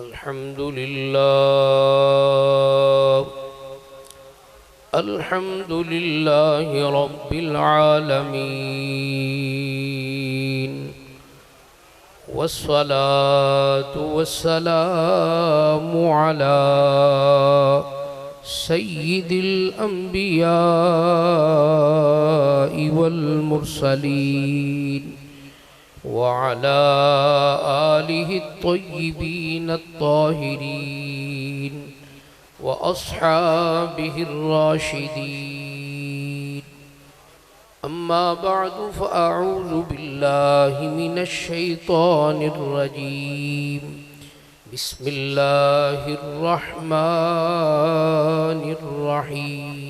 الحمد لله الحمد لله رب العالمين، والصلاة والسلام على سيد الأنبياء والمرسلين وعلى آله الطيبين الطاهرين وأصحابه الراشدين. أما بعد فأعوذ بالله من الشيطان الرجيم. بسم الله الرحمن الرحيم.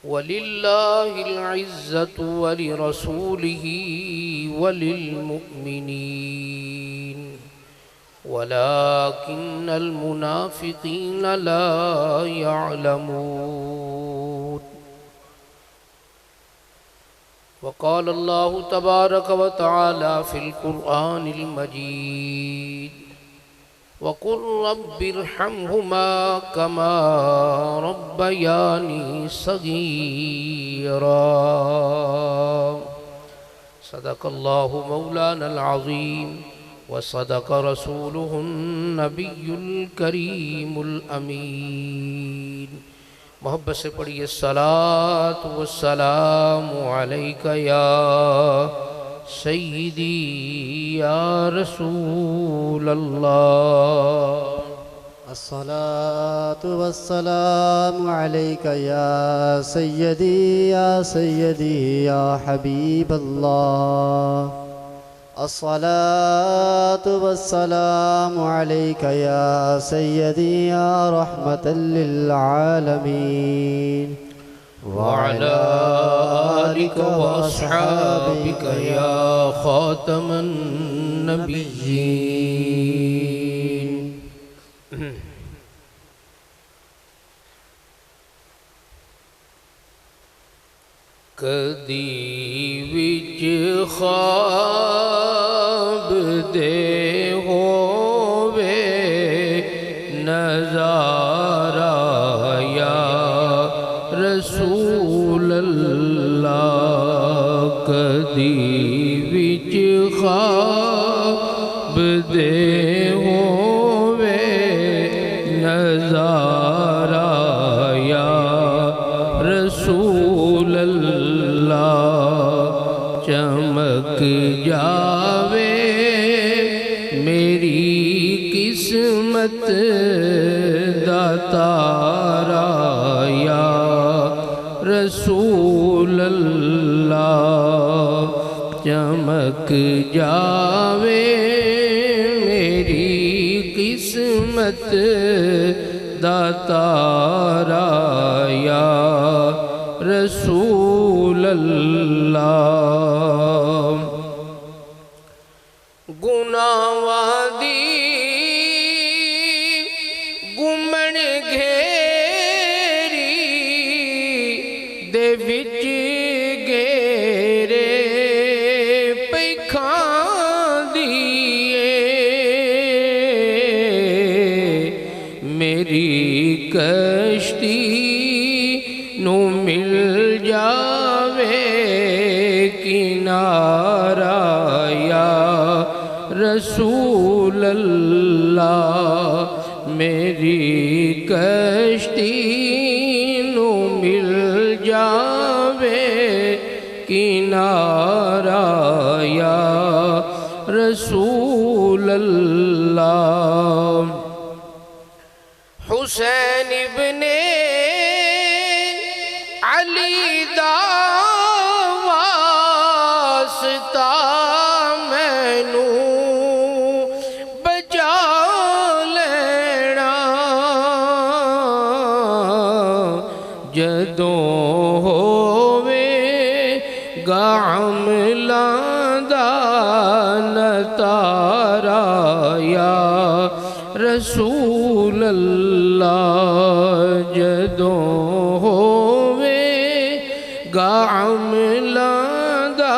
ولله العزة ولرسوله وللمؤمنين ولكن المنافقين لا يعلمون. وقال الله تبارك وتعالى في القرآن المجيد: وقل رب ارحمهما كما ربياني صغيرا. صدق الله مولانا العظيم وصدق رسوله النبي الكريم الأمين. محبت سے پڑھیے الصلاة والسلام علیک یا سیدی یا رسول اللہ. الصلاة والسلام عليك يا سيدي يا سيدي يا حبيب الله. الصلاة والسلام عليك يا سيدي يا رحمة للعالمين وعلى آلك وأصحابك يا خاتم النبيين. کدی وچ خواب دے ہووے نظارہ یا رسول اللہ. کدی وچ خواب دے ہووے نظارہ یا رسول اللہ. چمک جاوے میری قسمت دا تارا یا رسول اللہ. چمک جاوے میری قسمت دا تارا یا رسول اللہ. گناہاں دی گمن گھیری دے وچ گیرے پیکھاں دیئے میری کشتی نو مل جاوے کنارہ یا رسول اللہ. میری کشتی نو مل جاوے کنارہ یا رسول اللہ. حسین ابن علی دا واسطہ مینو بچا لینا. جدوں ہووے گا عملاں دا نتارا یا رسول اللہ. جدوں ہووے گا عملاں دا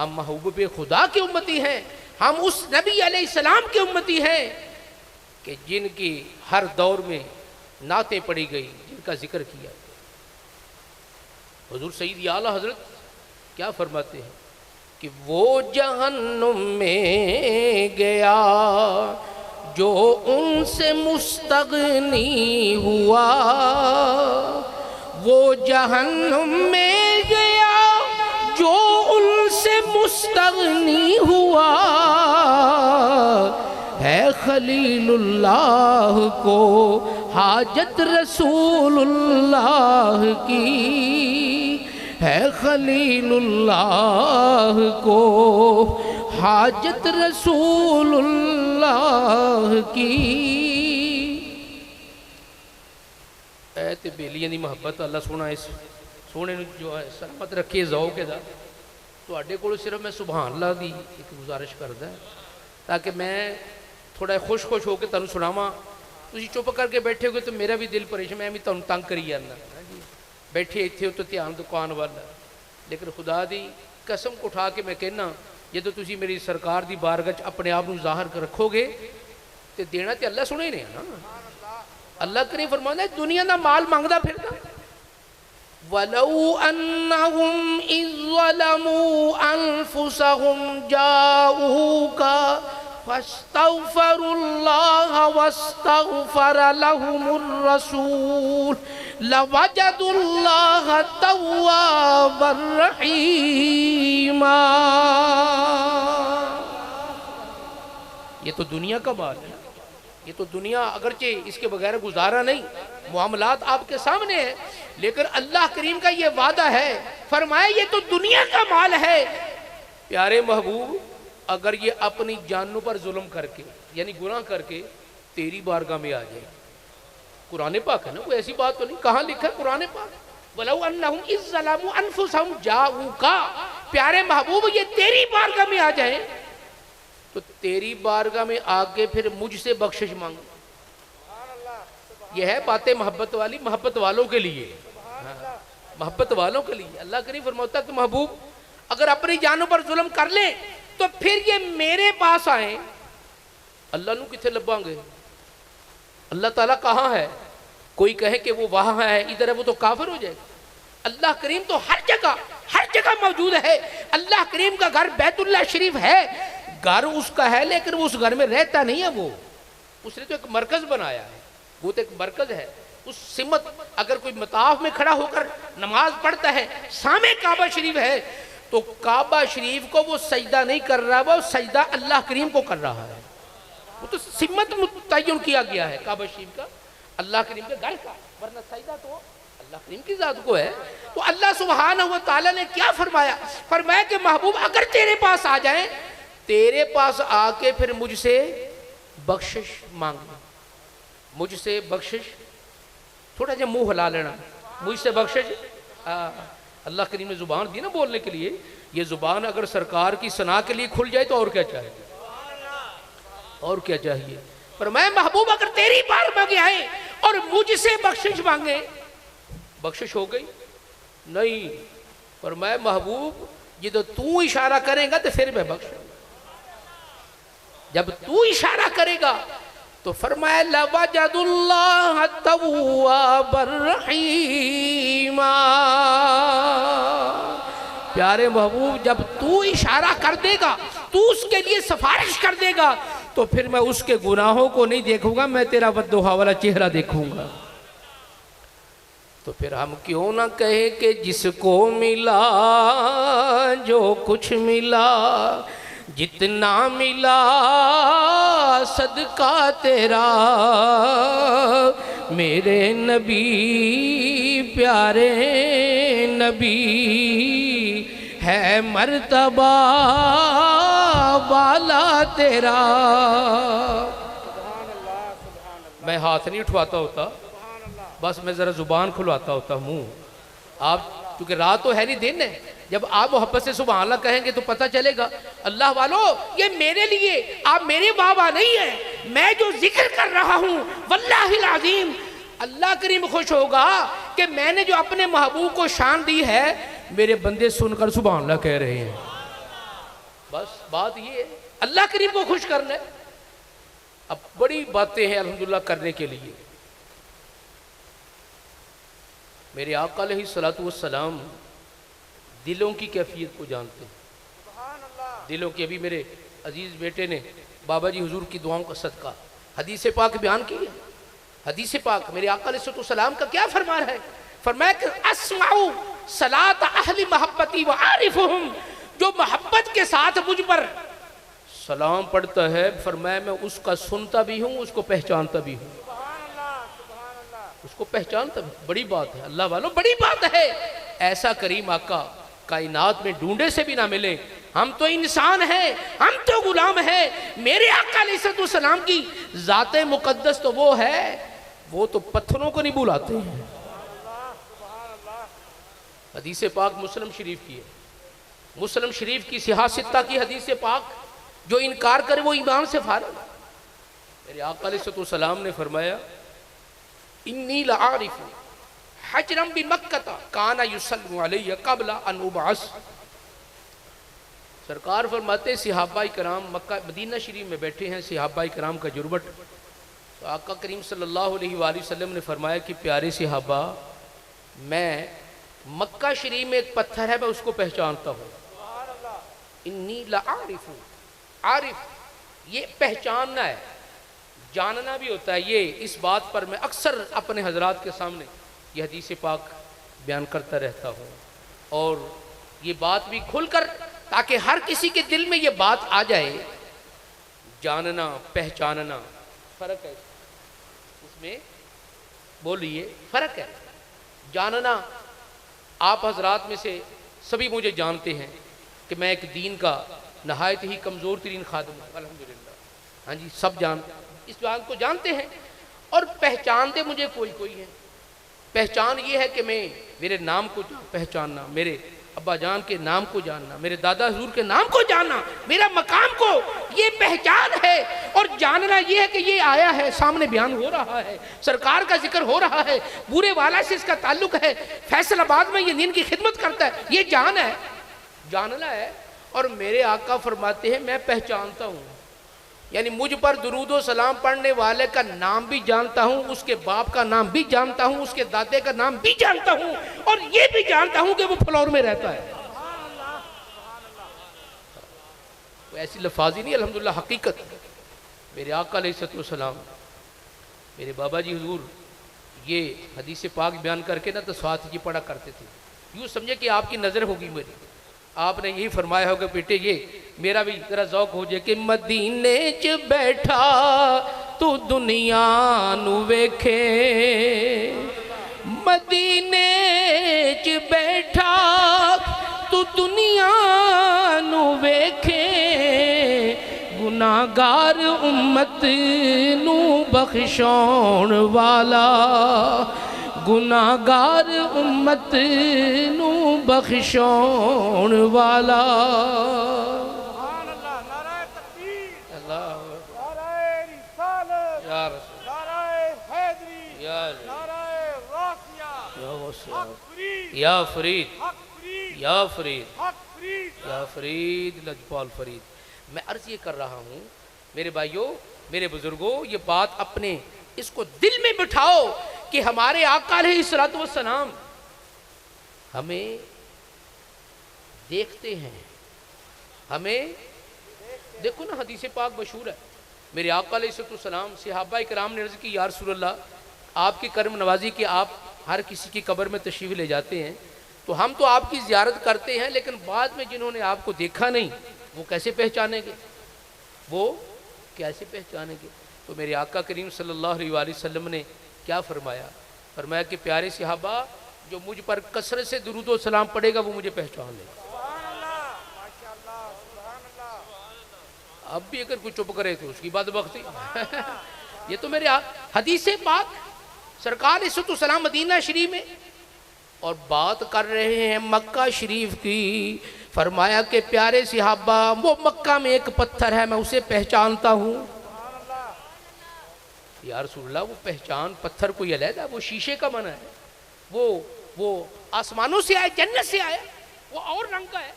ہم محبوب خدا کی امتی ہیں، ہم اس نبی علیہ السلام کی امتی ہیں کہ جن کی ہر دور میں نعتیں پڑھی گئی، جن کا ذکر کیا گیا۔ حضور سید اعلیٰ حضرت کیا فرماتے ہیں کہ وہ جہنم میں گیا جو ان سے مستغنی ہوا، وہ جہنم میں گیا جو ان سے مستغنی ہوا، ہے خلیل اللہ کو حاجت رسول اللہ کی، ہے خلیل اللہ کو حاجت رسول اللہ کی۔ ایت بیلیاں دی محبت اللہ سونا اس سونے جو ہے سلامت رکھے ذوق دا۔ تواڈے کول صرف میں سبحان اللہ دی ایک گزارش کردا ہے تاکہ میں تھوڑا خوش ہو کے تانوں سناواں۔ تسی چپ کر کے بیٹھے ہوئے تو میرا بھی دل پریشان، میں بھی تانوں تنگ کری جانا بیٹھے اتنے ہو تو دھیان دکان والا، لیکن خدا دی قسم کو اٹھا کے میں کہنا جدو تسی میری سرکار دی بارگاہ اپنے آپ ظاہر کر رکھو گے تو دینا تے اللہ سنے نے نا۔ اللہ کریم فرماتا ہے دنیا دا مال مانگدا پھردا، وَلَوْ أَنَّهُمْ إِذْ ظَلَمُوا أَنفُسَهُمْ جَاءُوكَ فَاسْتَغْفَرُوا اللَّهَ وَاسْتَغْفَرَ لَهُمُ الرَّسُولُ لَوَجَدُوا اللَّهَ تَوَّابًا رَحِيمًا۔ یہ تو دنیا کا مال ہے، یہ تو دنیا اگرچہ اس کے بغیر گزارا نہیں، معاملات آپ کے سامنے ہیں، لیکن اللہ کریم کا یہ وعدہ ہے، فرمایا یہ تو دنیا کا مال ہے۔ پیارے محبوب اگر یہ اپنی جانوں پر ظلم کر کے یعنی گناہ کر کے تیری بارگاہ میں آ جائے، قرآن پاک ہے نا، کوئی ایسی بات تو نہیں، کہاں لکھا ہے قرآن پاک؟ وَلَوْ أَنَّهُمْ إِذْ ظَلَمُوا أَنفُسَهُمْ جَاءُوكَ، پیارے محبوب یہ تیری بارگاہ میں آ جائیں تو تیری بارگاہ میں آگے پھر مجھ سے بخشش مانگ۔ یہ ہے باتیں محبت والی، محبت والوں کے لیے، محبت والوں کے لیے۔ اللہ کریم فرماتا ہے کہ محبوب اگر اپنی جانوں پر ظلم کر لیں تو پھر یہ میرے پاس آئیں، اللہ نو کتھے لباں گے؟ اللہ تعالیٰ کہاں ہے؟ کوئی کہے کہ وہ وہاں ہے ادھر ہے، وہ تو کافر ہو جائے گا۔ اللہ کریم تو ہر جگہ موجود ہے۔ اللہ کریم کا گھر بیت اللہ شریف ہے، گھر اس کا ہے لیکن وہ اس گھر میں رہتا نہیں ہے، وہ اس نے تو ایک مرکز بنایا ہے، وہ تو ایک مرکز ہے۔ اس سمت اگر کوئی مطاف میں کھڑا ہو کر نماز پڑھتا ہے، سامنے کعبہ شریف ہے، تو کعبہ شریف کو وہ سجدہ نہیں کر رہا، وہ سجدہ اللہ کریم کو کر رہا ہے۔ وہ تو سمت متعین کیا گیا ہے کعبہ شریف کا، اللہ کریم کے گھر کا، ورنہ سجدہ تو اللہ کریم کی ذات کو ہے۔ تو اللہ سبحانہ و تعالیٰ نے کیا فرمایا؟ فرمایا کہ محبوب اگر تیرے پاس آ جائیں، تیرے پاس آ کے پھر مجھ سے بخشش مانگنا، مجھ سے بخشش، تھوڑا جا منہ ہلا لینا، مجھ سے بخشش۔ اللہ کریم نے زبان دی نا بولنے کے لیے، یہ زبان اگر سرکار کی ثنا کے لیے کھل جائے تو اور کیا چاہیے، اور کیا چاہیے؟ فرمایا محبوب اگر تیری بار مانگے آئے اور مجھ سے بخشش مانگے، بخشش ہو گئی نہیں؟ فرمایا محبوب جب تو اشارہ کرے گا تو پھر میں بخشوں، جب تو اشارہ کرے گا تو فرمایا لَوَجَدُوا اللَّهَ تَوَّابًا رَحِيمًا۔ پیارے محبوب جب تو اشارہ کر دے گا، تو اس کے لیے سفارش کر دے گا، تو پھر میں اس کے گناہوں کو نہیں دیکھوں گا، میں تیرا ودھوہا والا چہرہ دیکھوں گا۔ تو پھر ہم کیوں نہ کہے کہ جس کو ملا جو کچھ ملا، جتنا ملا صدقہ تیرا، میرے نبی پیارے نبی ہے مرتبہ والا تیرا۔ میں ہاتھ نہیں اٹھواتا ہوتا، بس میں ذرا زبان کھلواتا ہوتا ہوں۔ آپ کیونکہ رات تو ہے نہیں دن ہے، جب آپ محبت سے سبحان اللہ کہیں گے تو پتہ چلے گا۔ اللہ والو یہ میرے لیے، آپ میرے بابا نہیں ہیں، میں جو ذکر کر رہا ہوں واللہ العظیم اللہ کریم خوش ہوگا کہ میں نے جو اپنے محبوب کو شان دی ہے، میرے بندے سن کر سبحان اللہ کہہ رہے ہیں۔ بس بات یہ ہے، اللہ کریم کو خوش کرنا ہے۔ اب بڑی باتیں ہیں الحمدللہ کرنے کے لیے۔ میرے آقا علیہ الصلوۃ والسلام دلوں کی کیفیت کو جانتے ہیں، دلوں کی۔ ابھی میرے عزیز بیٹے نے بابا جی حضور کی دعاؤں کا صدقہ حدیث پاک بیان کی ہے۔ حدیث پاک میرے آقا علیہ السلام کا کیا فرمان ہے؟ فرمایا کہ اسمعوا صلاۃ اہل محبتی وعارفہم، جو محبت کے ساتھ مجھ پر سلام پڑھتا ہے، فرمایا میں اس کا سنتا بھی ہوں، اس کو پہچانتا بھی ہوں، اس کو پہچانتا بھی۔ بڑی بات ہے اللہ والوں، بڑی بات ہے۔ ایسا کریم آقا کائنات میں ڈھونڈے سے بھی نہ ملے۔ ہم تو انسان ہیں، ہم تو غلام ہیں۔ میرے آقا علیہ السلام کی ذات مقدس تو وہ ہے، وہ تو پتھروں کو نہیں بلاتے ہیں۔ حدیث پاک مسلم شریف کی ہے، مسلم شریف کی صحاح ستہ کی حدیث پاک، جو انکار کرے وہ ایمان سے فارغ۔ میرے آقا علیہ السلام نے فرمایا انی لعارف حجرا بمکہ کان یسلم علی قبل ان ابعث۔ سرکار فرماتے صحابہ کرام مکہ مدینہ شریف میں بیٹھے ہیں، صحابہ کرام کا جربٹ، تو آقا کریم صلی اللہ علیہ وآلہ وسلم نے فرمایا کہ پیارے صحابہ، میں مکہ شریف میں ایک پتھر ہے، میں اس کو پہچانتا ہوں۔ انی لعارف، عارف یہ پہچاننا ہے، جاننا بھی ہوتا ہے۔ یہ اس بات پر میں اکثر اپنے حضرات کے سامنے یہ حدیث پاک بیان کرتا رہتا ہوں، اور یہ بات بھی کھل کر، تاکہ ہر کسی کے دل میں یہ بات آ جائے۔ جاننا پہچاننا فرق ہے، اس میں بولیے فرق ہے۔ جاننا، آپ حضرات میں سے سبھی مجھے جانتے ہیں کہ میں ایک دین کا نہایت ہی کمزور ترین خادم ہوں الحمدللہ، ہاں جی، سب جانتے ہیں، اس بات کو جانتے ہیں۔ اور پہچانتے مجھے کوئی کوئی ہے۔ پہچان یہ ہے کہ میں میرے نام کو پہچاننا، میرے ابا جان کے نام کو جاننا، میرے دادا حضور کے نام کو جاننا، میرا مقام کو، یہ پہچان ہے۔ اور جاننا یہ ہے کہ یہ آیا ہے، سامنے بیان ہو رہا ہے، سرکار کا ذکر ہو رہا ہے، بورے والا سے اس کا تعلق ہے، فیصل آباد میں یہ دین کی خدمت کرتا ہے، یہ جان ہے، جاننا ہے۔ اور میرے آقا فرماتے ہیں میں پہچانتا ہوں، یعنی مجھ پر درود و سلام پڑھنے والے کا نام بھی جانتا ہوں، اس کے باپ کا نام بھی جانتا ہوں، اس کے دادے کا نام بھی جانتا ہوں، اور یہ بھی جانتا ہوں کہ وہ فلور میں رہتا ہے۔ ایسی لفاظی نہیں، الحمدللہ حقیقت۔ میرے آقا علیہ السلام، میرے بابا جی حضور یہ حدیث پاک بیان کر کے نا تو ساتھ یہ پڑھا کرتے تھے، یوں سمجھے کہ آپ کی نظر ہوگی میری، آپ نے یہی فرمایا ہوگا بیٹے یہ میرا بھی ذرا ذوق ہو جائے کہ مدینے چ بیٹھا تو دنیا نو ویکھے، مدینے چ بیٹھا تو دنیا نو ویکھے، گناہگار امت نو بخشون والا، گناہگار امت نو بخشون والا۔ سبحان اللہ، نعرہ تکبیر، اللہ نعرہ رسالت، یا رسول نعرہ حیدری، یا علی، نعرہ غوثیہ، یا وسیع، حق فرید، یا فرید، حق فرید، یا فرید، حق فرید۔ یا فرید لجپال فرید۔ میں عرض یہ کر رہا ہوں میرے بھائیوں، میرے بزرگوں، یہ بات اپنے اس کو دل میں بٹھاؤ کہ ہمارے آقا علیہ السلام ہمیں دیکھتے ہیں، ہمیں دیکھو نا، حدیث پاک مشہور ہے، میرے آقا علیہ السلام صحابہ کرام نے عرض کی یا رسول اللہ، آپ کی کرم نوازی کہ آپ ہر کسی کی قبر میں تشریف لے جاتے ہیں، تو ہم تو آپ کی زیارت کرتے ہیں، لیکن بعد میں جنہوں نے آپ کو دیکھا نہیں وہ کیسے پہچانیں گے، وہ کیسے پہچانیں گے؟ تو میرے آقا کریم صلی اللہ علیہ وآلہ وسلم نے کیا فرمایا؟ فرمایا کہ پیارے صحابہ، جو مجھ پر کثرت سے درود و سلام پڑے گا وہ مجھے پہچان لے گا۔ سبحان اللہ، ماشاءاللہ، سبحان اللہ۔ اب بھی اگر کوئی چپ کرے تو اس کی بات بختی۔ یہ تو میرے حدیث پاک، سرکار علیہ السلام مدینہ شریف میں اور بات کر رہے ہیں مکہ شریف کی، فرمایا کہ پیارے صحابہ، وہ مکہ میں ایک پتھر ہے، میں اسے پہچانتا ہوں۔ یا رسول اللہ، وہ پہچان پتھر کوئی علیحدہ، وہ شیشے کا بنا ہے، وہ آسمانوں سے آیا، جنت سے آیا، وہ اور رنگ کا ہے۔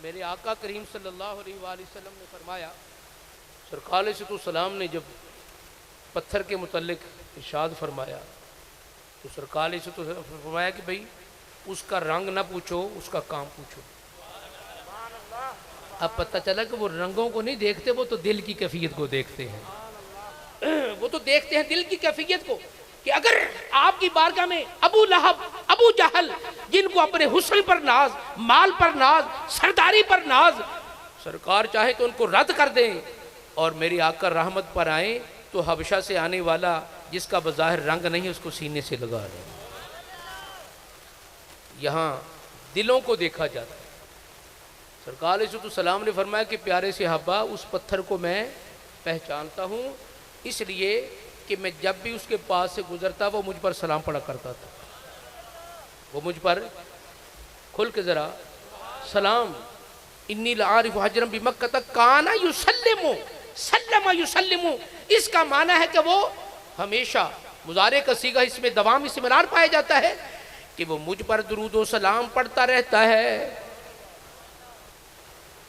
میرے آقا کریم صلی اللہ علیہ وآلہ وسلم نے فرمایا، سرکار علیہ السلام نے جب پتھر کے متعلق ارشاد فرمایا تو سرکار علیہ السلام نے فرمایا کہ بھئی اس کا رنگ نہ پوچھو، اس کا کام پوچھو۔ اب پتہ چلا کہ وہ رنگوں کو نہیں دیکھتے، وہ تو دل کی کیفیت کو دیکھتے ہیں، وہ تو دیکھتے ہیں دل کی کیفیت کو، کہ اگر آپ کی بارگاہ میں ابو لہب، ابو جہل، جن کو اپنے حسن پر ناز، مال پر ناز، سرداری پر ناز، سرکار چاہے تو ان کو رد کر دیں اور میری آقا رحمت پر آئیں تو حبشہ سے آنے والا جس کا بظاہر رنگ نہیں اس کو سینے سے لگا لیں۔ یہاں دلوں کو دیکھا جاتا ہے۔ سرکار علیہ السلام نے فرمایا کہ پیارے صحابہ، اس پتھر کو میں پہچانتا ہوں اس لیے کہ میں جب بھی اس کے پاس سے گزرتا وہ مجھ پر سلام پڑھا کرتا تھا، وہ مجھ پر کھل کے ذرا سلام، انی لعارف حجرم بمکہ کانا یسلم سلم یسلم، اس کا معنی ہے کہ وہ ہمیشہ، مضارع کا صیغہ اس میں دوام استمرار پایا جاتا ہے کہ وہ مجھ پر درود و سلام پڑھتا رہتا ہے۔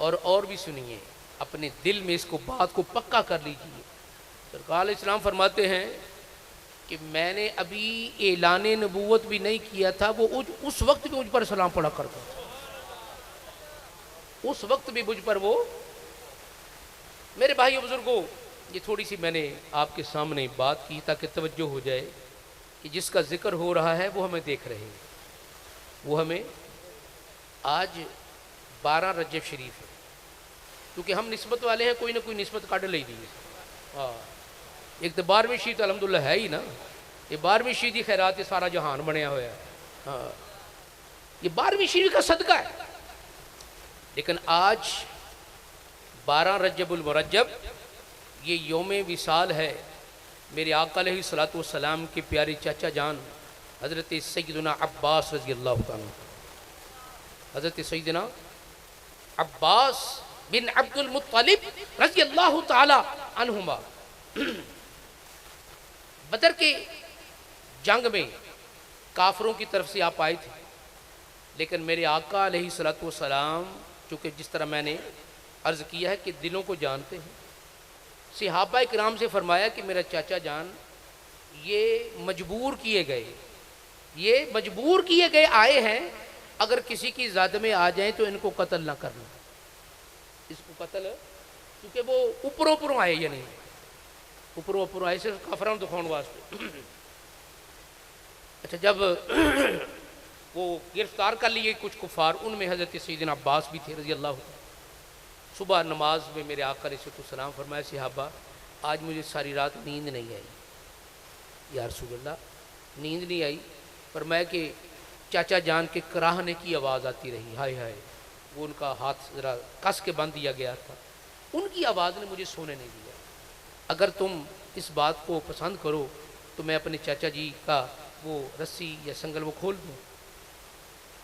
اور بھی سنیے، اپنے دل میں اس کو بات کو پکا کر لیجئے۔ سرکار علیہ السلام فرماتے ہیں کہ میں نے ابھی اعلان نبوت بھی نہیں کیا تھا، وہ اس وقت بھی مجھ پر سلام پڑھا کرتا تھا، اس وقت بھی مجھ پر وہ۔ میرے بھائی بزرگوں، یہ تھوڑی سی میں نے آپ کے سامنے بات کی تاکہ توجہ ہو جائے کہ جس کا ذکر ہو رہا ہے وہ ہمیں دیکھ رہے ہیں، وہ ہمیں آج 12 رجب شریف ہے، کیونکہ ہم نسبت والے ہیں، کوئی نہ کوئی نسبت کاٹ لے دی ہے۔ ہاں، ایک تو 12ویں شریف تو الحمدللہ ہے ہی نا، یہ 12ویں شریف کی خیرات یہ سارا جہان بنیا ہوا ہے۔ ہاں، یہ 12ویں شریف کا صدقہ ہے۔ لیکن آج 12 رجب المرجب یہ یوم وصال ہے میرے آقا علیہ السلام کے پیارے چاچا جان حضرت سیدنا عباس رضی اللہ تعالیٰ، حضرت سیدنا عباس بن عبد المطلب رضی اللہ تعالی عنہما۔ بدر کے جنگ میں کافروں کی طرف سے آپ آئے تھے، لیکن میرے آقا علیہ السلام چونکہ جس طرح میں نے عرض کیا ہے کہ دلوں کو جانتے ہیں، صحابہ کرام سے فرمایا کہ میرا چاچا جان یہ مجبور کیے گئے آئے ہیں، اگر کسی کی زد میں آ جائیں تو ان کو قتل نہ کرنا، اس کو قتل، کیونکہ وہ اوپروں آئے، یا نہیں اوپروں آئے صرف کافروں دکھاؤں واسطے۔ اچھا، جب وہ گرفتار کر لیے کچھ کفار، ان میں حضرت سیدنا عباس بھی تھے رضی اللہ عنہ۔ صبح نماز میں میرے آقا علیہ السلام فرمایا، صحابہ آج مجھے ساری رات نیند نہیں آئی۔ یا رسول اللہ، نیند نہیں آئی؟ فرمایا کہ چاچا جان کے کراہنے کی آواز آتی رہی، ہائے ہائے، وہ ان کا ہاتھ ذرا کس کے بند دیا گیا تھا، ان کی آواز نے مجھے سونے نہیں دیا۔ اگر تم اس بات کو پسند کرو تو میں اپنے چاچا جی کا وہ رسی یا سنگل وہ کھول دوں۔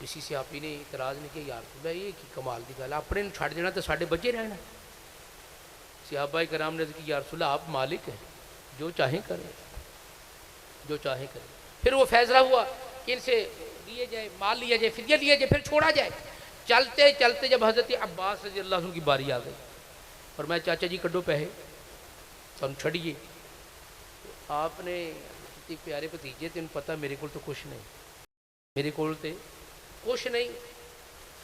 کسی سے آپ ہی نے اعتراض نہیں کیا، یار تو یہ کی کمال دی گل، اپنے چھڑ دینا تو ساڈے بچے رہنا۔ صحابہ کرام نے کہا، یا رسول اللہ آپ مالک ہیں، جو چاہیں کریں، جو چاہیں کریں۔ پھر وہ فیصلہ ہوا کہ ان سے لیے جائے، مال لیا جائے، فدیہ لیا جائے، پھر چھوڑا جائے۔ چلتے چلتے جب حضرت عباس رضی اللہ عنہ کی باری آ گئی، اور میں چاچا جی کڈو پیسے سن چھڑیے، آپ نے پیارے بھتیجے تین پتہ میرے کو تو کچھ نہیں، میرے کو کچھ نہیں۔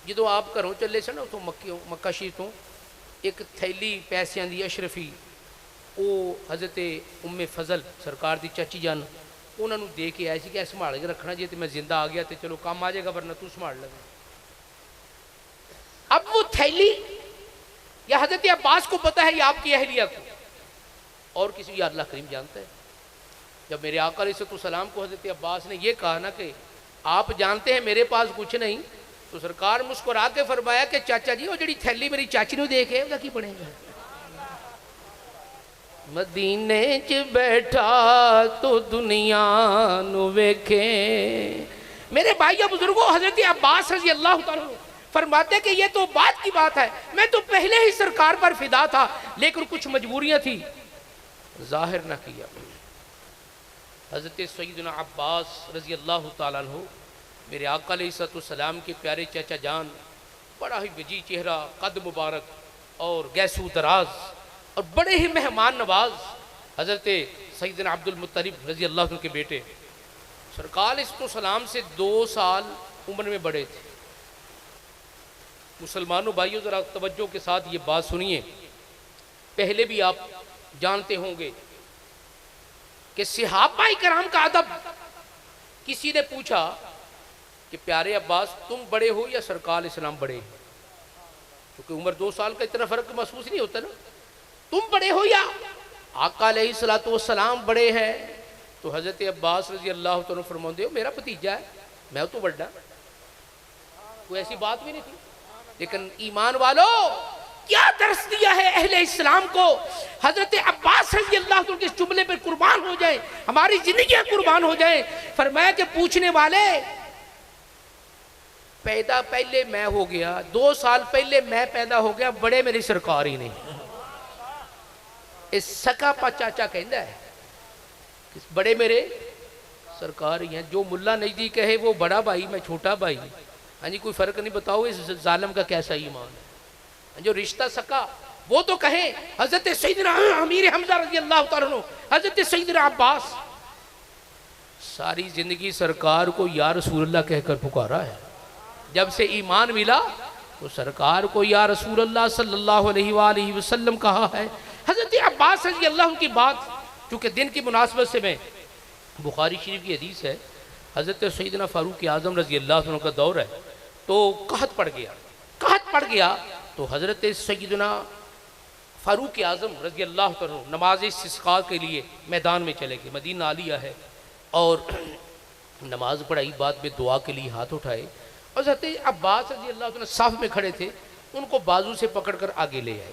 جدو آپ گھروں چلے سن اتوں مکہ شریف تو ایک تھیلی پیسیاں دی اشرفی، وہ حضرت ام فضل سرکار دی چاچی جان انہوں نے دے کے آئے سی کہ سنبھال کے رکھنا جی، تو میں زندہ آ گیا تو چلو کام آ جائے گا، ورنہ تو سنبھال لگے۔ اب وہ تھیلی یا حضرت عباس کو پتہ ہے یا آپ کی اہلیہ کو، اور کسی یا اللہ کریم جانتا ہے۔ جب میرے آقا علیہ السلام کو حضرت عباس نے یہ کہا نا کہ آپ جانتے ہیں میرے پاس کچھ نہیں، تو سرکار مسکرا کے فرمایا کہ چاچا جی وہ جڑی تھیلی میری چاچی نے دے کے وہ کی بنے گا؟ مدینے چ بیٹھا تو دنیا نو ویکھے۔ میرے بھائیو بزرگوں، حضرت عباس رضی اللہ تعالیٰ فرماتے کہ یہ تو بات کی بات ہے، میں تو پہلے ہی سرکار پر فدا تھا، لیکن کچھ مجبوریاں تھی، ظاہر نہ کیا۔ حضرت سیدنا عباس رضی اللہ تعالیٰ عنہ میرے آقا علیہ السلام کے پیارے چاچا جان، بڑا ہی وجی چہرہ، قد مبارک اور گیسو دراز اور بڑے ہی مہمان نواز حضرت سیدنا عبد المطلب رضی اللہ عنہ کے بیٹے۔ سرکار علیہ السلام سے 2 سال عمر میں بڑے تھے۔ مسلمانوں بھائیوں ذرا توجہ کے ساتھ یہ بات سنیے، پہلے بھی آپ جانتے ہوں گے کہ صحابہ کرام کا ادب، کسی نے پوچھا کہ پیارے عباس تم بڑے ہو یا سرکار علیہ السلام بڑے ہیں؟ کیونکہ عمر 2 سال کا اتنا فرق محسوس نہیں ہوتا نا، تم بڑے ہو یا آقا علیہ السلام بڑے ہیں؟ تو حضرت عباس رضی اللہ عنہ فرماتے ہو میرا بھتیجا ہے، میں تو بڑا، کوئی ایسی بات بھی نہیں تھی۔ لیکن ایمان والو کیا درس دیا ہے اہل اسلام کو، حضرت عباس رضی اللہ عنہ کے اس جملے پر قربان ہو جائیں، ہماری زندگیاں قربان ہو جائیں۔ فرمایا کہ پوچھنے والے پیدا پہلے میں ہو گیا، 2 سال پہلے میں پیدا ہو گیا، بڑے میری سرکار ہی نہیں۔ اس سکا پا چاچا کہندہ ہے بڑے میرے سرکار ہی ہیں، جو ملا نجدی کہے وہ بڑا بھائی میں چھوٹا بھائی، ہاں جی کوئی فرق نہیں، بتاؤ اس ظالم کا کیسا ایمان ہے؟ جو رشتہ سکا وہ تو کہیں حضرت سیدنا امیر حمزہ رضی اللہ تعالیٰ عنہ، حضرت سیدنا عباس، ساری زندگی سرکار کو یا رسول اللہ کہہ کر پکارا ہے۔ جب سے ایمان ملا تو سرکار کو یا رسول اللہ صلی اللہ علیہ وآلہ وسلم کہا ہے۔ حضرت عباس رضی اللہ عنہ کی بات چونکہ دن کی مناسبت سے میں، بخاری شریف کی حدیث ہے، حضرت سیدنا فاروق اعظم رضی اللہ عنہ کا دور ہے، تو قحط پڑ گیا تو حضرت سیدنا فاروق اعظم رضی اللہ عنہ نماز استسقاء کے لیے میدان میں چلے گئے، مدینہ عالیہ ہے، اور نماز پڑھائی، بعد میں دعا کے لیے ہاتھ اٹھائے، اور حضرت عباس رضی اللہ عنہ صف میں کھڑے تھے، ان کو بازو سے پکڑ کر آگے لے آئے۔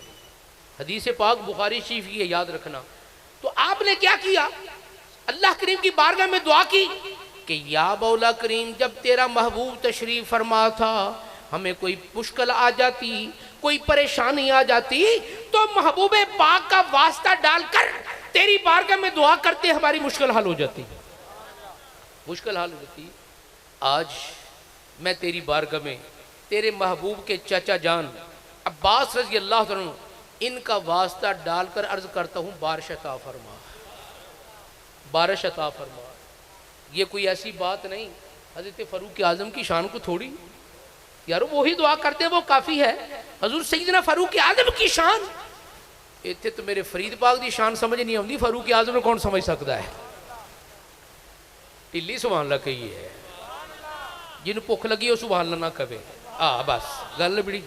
حدیث پاک بخاری شریف کی ہے، یاد رکھنا۔ تو آپ نے کیا کیا؟ اللہ کریم کی بارگاہ میں دعا کی کہ یا مولا کریم جب تیرا محبوب تشریف فرما تھا، ہمیں کوئی مشکل آ جاتی، کوئی پریشانی آ جاتی، تو محبوب پاک کا واسطہ ڈال کر تیری بارگاہ میں دعا کرتے ہماری مشکل حل ہو جاتی، مشکل حل ہو جاتی۔ آج میں تیری بارگاہ میں تیرے محبوب کے چچا جان عباس رضی اللہ عنہ ان کا واسطہ ڈال کر عرض کرتا ہوں بارش عطا فرما، بارش عطا فرما۔ یہ کوئی ایسی بات نہیں، حضرت فاروق اعظم کی شان کو تھوڑی، یارو وہی دعا کرتے وہ کافی ہے۔ حضور سیدنا فاروق اعظم کی شان، ایتھے تو میرے فرید پاک دی شان سمجھ نہیں آتی، فاروق اعظم نے کون سمجھ سکتا ہے؟ ٹلی سبحان اللہ کہی ہے، جن بھوک لگی ہو سبحان اللہ نہ کہے، بس گل بڑی۔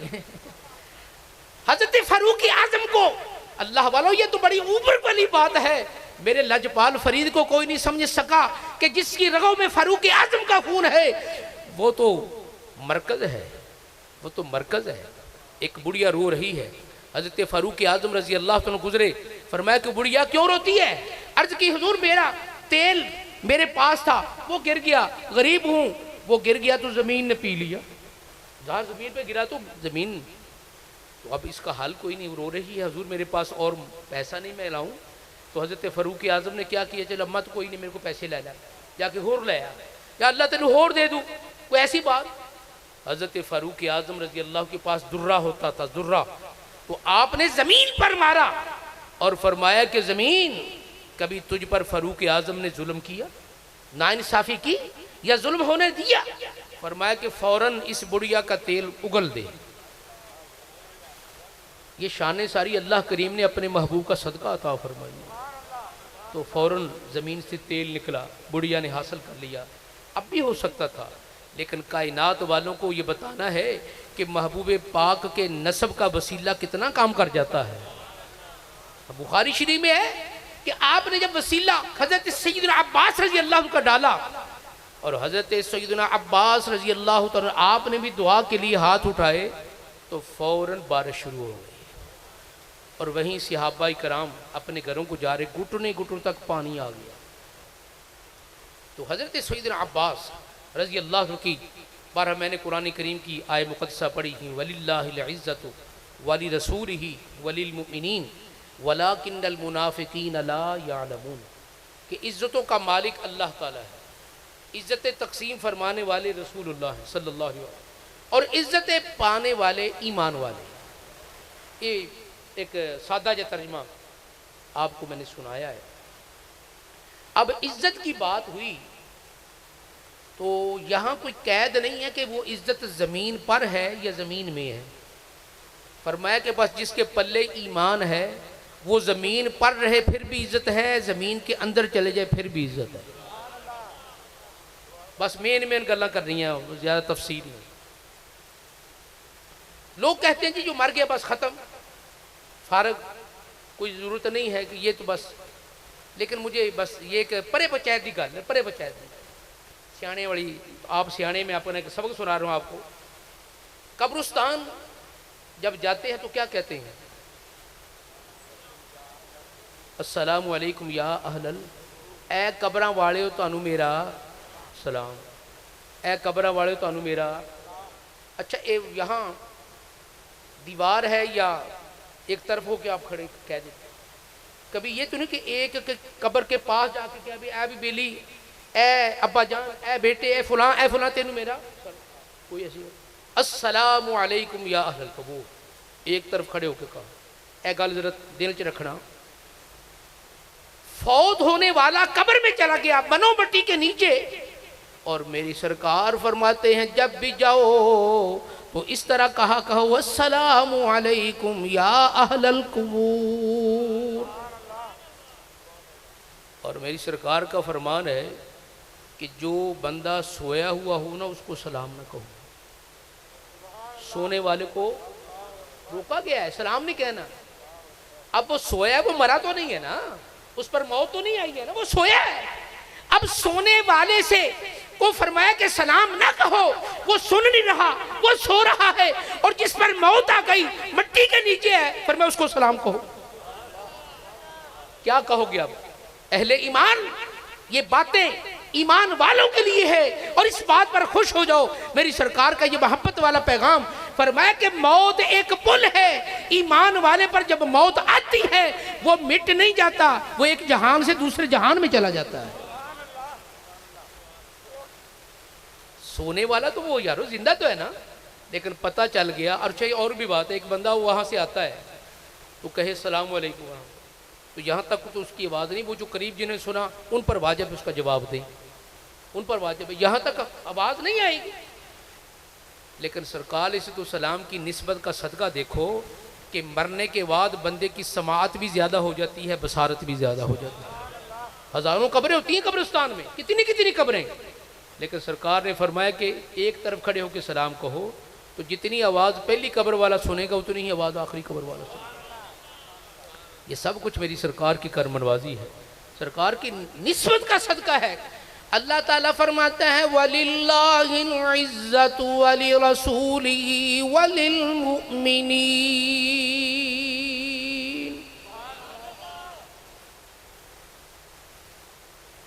حضرت فاروق اعظم کو اللہ والو، یہ تو بڑی اوپر والی بات ہے، میرے لجپال فرید کو کوئی نہیں سمجھ سکا کہ جس کی رگوں میں فاروق اعظم کا خون ہے وہ تو مرکز ہے، وہ تو مرکز ہے۔ ایک بڑھیا رو رہی ہے، حضرت فاروق اعظم رضی اللہ عنہ گزرے، فرمایا کہ بڑھیا کیوں روتی ہے؟ عرض کی حضور میرا تیل میرے پاس تھا وہ گر گیا، غریب ہوں، وہ گر گیا تو زمین نے پی لیا، جہاں زمین پہ گرا تو زمین، تو اب اس کا حل کوئی نہیں، رو رہی ہے حضور میرے پاس اور پیسہ نہیں میں لاؤں۔ تو حضرت فاروق اعظم نے کیا کیا، چل اماں تو کوئی نہیں، میرے کو پیسے لے لا، جا کے ہور لے آ، یا اللہ تینوں ہور دے دوں، کوئی ایسی بات۔ حضرت فاروق اعظم رضی اللہ کے پاس درہ ہوتا تھا، درہ، تو آپ نے زمین پر مارا اور فرمایا کہ زمین کبھی تجھ پر فاروق اعظم نے ظلم کیا، ناانصافی کی یا ظلم ہونے دیا؟ فرمایا کہ فوراً اس بڑھیا کا تیل اگل دے۔ یہ شان ساری اللہ کریم نے اپنے محبوب کا صدقہ عطا فرمائی، تو فوراً زمین سے تیل نکلا، بڑھیا نے حاصل کر لیا۔ اب بھی ہو سکتا تھا، لیکن کائنات والوں کو یہ بتانا ہے کہ محبوب پاک کے نسب کا وسیلہ کتنا کام کر جاتا ہے۔ بخاری شریف میں ہے کہ آپ نے جب وسیلہ حضرت سیدنا عباس رضی اللہ عنہ کا ڈالا، اور حضرت سیدنا عباس رضی اللہ عنہ آپ نے بھی دعا کے لیے ہاتھ اٹھائے، تو فوراً بارش شروع ہو گئی، اور وہیں صحابہ کرام اپنے گھروں کو جا رہے، گھٹنے گھٹنوں تک پانی آ گیا۔ تو حضرت سیدنا عباس رضی اللہ عنہ کی بارہ میں نے قرآن کریم کی آیت مقدسہ پڑھی ہیں، وَلِلَّهِ الْعِزَّةُ وَلِرَسُولِهِ وَلِلْمُؤْمِنِينَ وَلَكِنَّ الْمُنَافِقِينَ لَا يَعْلَمُونَ، کہ عزتوں کا مالک اللہ تعالیٰ ہے، عزت تقسیم فرمانے والے رسول اللہ صلی اللہ علیہ وسلم، اور عزت پانے والے ایمان والے. یہ ایک سادہ جا ترجمہ آپ کو میں نے سنایا ہے. اب عزت کی بات ہوئی تو یہاں کوئی قید نہیں ہے کہ وہ عزت زمین پر ہے یا زمین میں ہے. فرمایا کہ بس جس کے پلے ایمان ہے وہ زمین پر رہے پھر بھی عزت ہے، زمین کے اندر چلے جائے پھر بھی عزت ہے. بس مین گلاں کر رہی ہیں، زیادہ تفصیل نہیں. لوگ کہتے ہیں جی جو مر گیا بس ختم، فارغ، کوئی ضرورت نہیں ہے کہ یہ تو بس. لیکن مجھے بس یہ کہ پرے پچایت کی گل ہے، پرے پچایت دی سیانے والی. آپ سیانے میں آپ نے ایک سبق سنا رہا ہوں آپ کو. قبرستان جب جاتے ہیں تو کیا کہتے ہیں؟ السلام علیکم یا اہل اے قبراں والے ہو تانوں میرا سلام، اے قبراں والے ہو تانوں میرا. اچھا یہاں دیوار ہے یا ایک طرف ہو کے آپ کھڑے کہہ دیتے؟ کبھی یہ تو نہیں کہ ایک قبر کے پاس جا کے کہا بھی اے بھی بیلی، اے ابا جان، اے بیٹے، اے فلاں تینوں میرا. کوئی ایسی ہو السلام علیکم یا اہل القبور، ایک طرف کھڑے ہو کے کہا. اے گل ذرا دل چ رکھنا. فوت ہونے والا قبر میں چلا گیا بنو مٹی کے نیچے، اور میری سرکار فرماتے ہیں جب بھی جاؤ تو اس طرح کہو السلام علیکم یا اہل القبور. اور میری سرکار کا فرمان ہے کہ جو بندہ سویا ہوا ہو نا اس کو سلام نہ کہو. سونے والے کو روکا گیا ہے، سلام نہیں کہنا. اب وہ سویا ہے، وہ مرا تو نہیں ہے نا، اس پر موت تو نہیں آئی ہے نا، وہ سویا ہے. اب سونے والے سے کو فرمایا کہ سلام نہ کہو، وہ سن نہیں رہا، وہ سو رہا ہے، اور جس پر موت آ گئی مٹی کے نیچے ہے، فرمایا اس کو سلام کہو. کیا کہو گے اب اہل ایمان؟ یہ باتیں ایمان والوں کے لیے ہے اور اس بات پر خوش ہو جاؤ. میری سرکار کا یہ محبت والا پیغام فرمایا کہ موت ایک پل ہے، ایمان والے پر جب موت آتی ہے وہ مٹ نہیں جاتا، وہ ایک جہان سے دوسرے جہان میں چلا جاتا ہے. سونے والا تو وہ یارو زندہ تو ہے نا، لیکن پتہ چل گیا. اور چاہیے اور بھی بات ہے، ایک بندہ وہاں سے آتا ہے تو کہے السلام علیکم، تو یہاں تک تو اس کی آواز نہیں، وہ جو قریب جنہیں سنا ان پر واجب اس کا جواب دیں، ان پر واجب ہے، یہاں تک آواز نہیں آئے گی. لیکن سرکار علیہ السلام کی نسبت کا صدقہ دیکھو کہ مرنے کے بعد بندے کی سماعت بھی زیادہ ہو جاتی ہے، بصارت بھی زیادہ ہو جاتی ہے. ہزاروں قبریں ہوتی ہیں قبرستان میں، کتنی قبریں، لیکن سرکار نے فرمایا کہ ایک طرف کھڑے ہو کے سلام کہو تو جتنی آواز پہلی قبر والا سنے گا اتنی ہی آواز آخری قبر والا سنے گا. یہ سب کچھ میری سرکار کی کرم نوازی ہے، سرکار کی نسبت کا صدقہ ہے. اللہ تعالیٰ فرماتا ہے وَلِلَّهِ الْعِزَّةُ وَلِرَسُولِهِ وَلِلْمُؤْمِنِينَ.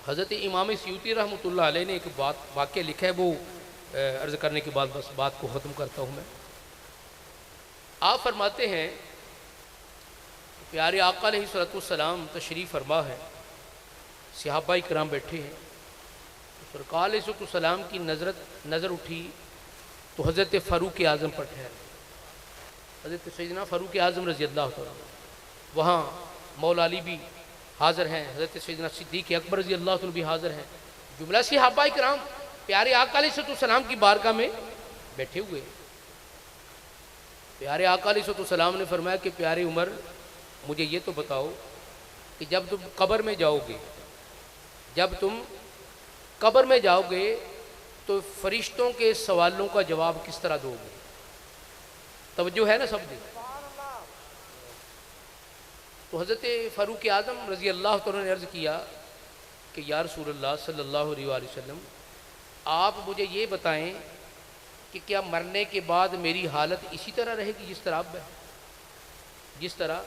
حضرت امام سیوطی رحمۃ اللہ علیہ نے ایک واقعہ لکھا ہے، وہ عرض کرنے کے بعد بس بات کو ختم کرتا ہوں میں. آپ فرماتے ہیں پیارے آقا علیہ السلام تشریف فرما ہے، صحابہ کرام بیٹھے ہیں، سرکار علیہ السلام کی نظر اٹھی تو حضرت فاروق اعظم پر ٹھہرے. حضرت سیدنا فاروق اعظم رضی اللہ تعالیٰ، وہاں مولا علی بھی حاضر ہیں، حضرت سیدنا صدیق اکبر رضی اللہ عنہ بھی حاضر ہیں. جملہ صحابہ کرام پیارے آقا علیہ السلام کی بارگاہ میں بیٹھے ہوئے. پیارے آقا علیہ السلام نے فرمایا کہ پیارے عمر مجھے یہ تو بتاؤ کہ جب تم قبر میں جاؤ گے تو فرشتوں کے سوالوں کا جواب کس طرح دو گے؟ توجہ ہے نا سب دی؟ تو حضرت فاروق اعظم رضی اللہ تعالیٰ نے عرض کیا کہ یا رسول اللہ صلی اللہ علیہ وآلہ وسلم، آپ مجھے یہ بتائیں کہ کیا مرنے کے بعد میری حالت اسی طرح رہے گی جس طرح